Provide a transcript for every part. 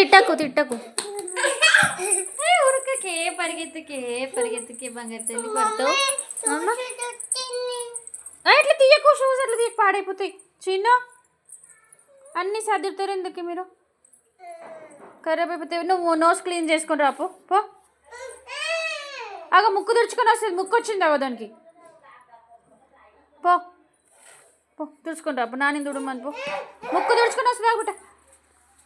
తిట్టకు తిట్టకు ఉరకకే పరిగెత్తుకే పరిగెత్తుకే బంగారు తల్లి పడతావు ఇట్లా తీయకు షూస్ అట్లా తీయకు పాడైపోతాయి చిన్న అన్నీ సర్దుతారు ఎందుకు మీరు ఖరాబ్ అయిపోతాయి నువ్వు నోస్ క్లీన్ చేసుకొని రాపో పో అగ ముక్కు తుడుచుకొని వస్తుంది ముక్కు వచ్చింది అగో దానికి పో పో తుడుచుకొని రాపో నాని తుడమని పో ముక్కు తుడుచుకొని వస్తుంది ఆగుట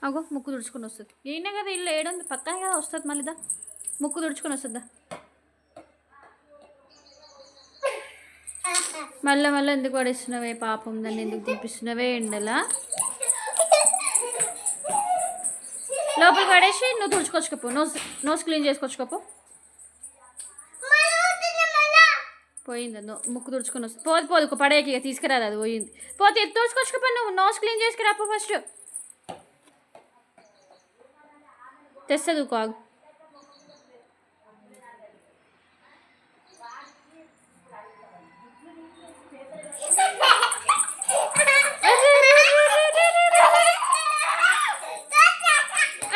అగో ముక్కు తుడుచుకొని వస్తుంది ఈయన కదా ఇల్లు ఏడుంది పక్కనే కదా వస్తుంది మళ్ళీదా ముక్కు తుడుచుకొని వస్తుందా మళ్ళీ మళ్ళీ ఎందుకు పడేస్తున్నావే పాపం దాన్ని ఎందుకు తినిపిస్తున్నావే ఎండలా లోపలికి పడేసి నువ్వు తుడుచుకొచ్చుకోపో నోస్ క్లీన్ చేసుకొచ్చుకోపో పోయింది ముక్కు తుడుచుకొని వస్తుంది పోదు పోదు పడేకి ఇక తీసుకురాదు అది పోయింది పోతే తుడుచుకొచ్చుకోపో నువ్వు నోస్ క్లీన్ చేసుకురాపో ఫస్ట్ తెస్తుంది కాగు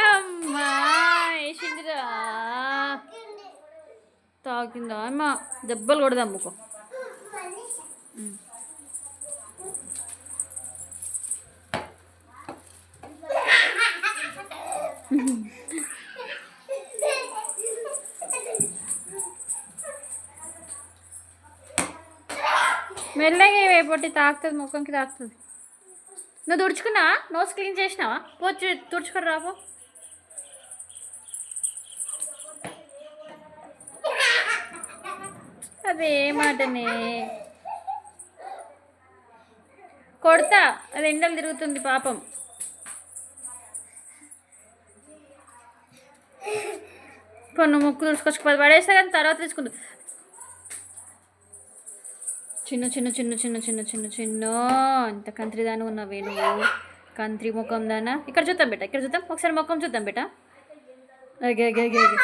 అమ్మా వేసిందిరా తాకిందా అమ్మ దెబ్బలు కొడదా అమ్ముకో మెల్లగా వేపొట్టి తాకుతుంది ముఖంకి తాకుతుంది నువ్వు తుడుచుకున్నావా నోస్ క్లీన్ చేసినావా పోచ్చు తుడుచుకొని రాపో అదే మాటనే కొడతా అది ఎండలు తిరుగుతుంది పాపం కొన్ని ముక్కు తుడుచుకొచ్చుకోవాలి పడేస్తా కానీ తర్వాత తీసుకుంటు చిన్న చిన్న చిన్న చిన్న చిన్న చిన్న చిన్న ఇంత కంత్రి దాని ఉన్నావే నువ్వు కంత్రి ముఖం దానా ఇక్కడ చూద్దాం బేట ఇక్కడ చూద్దాం ఒకసారి ముఖం చూద్దాం బేట అగే అగే అగే అగే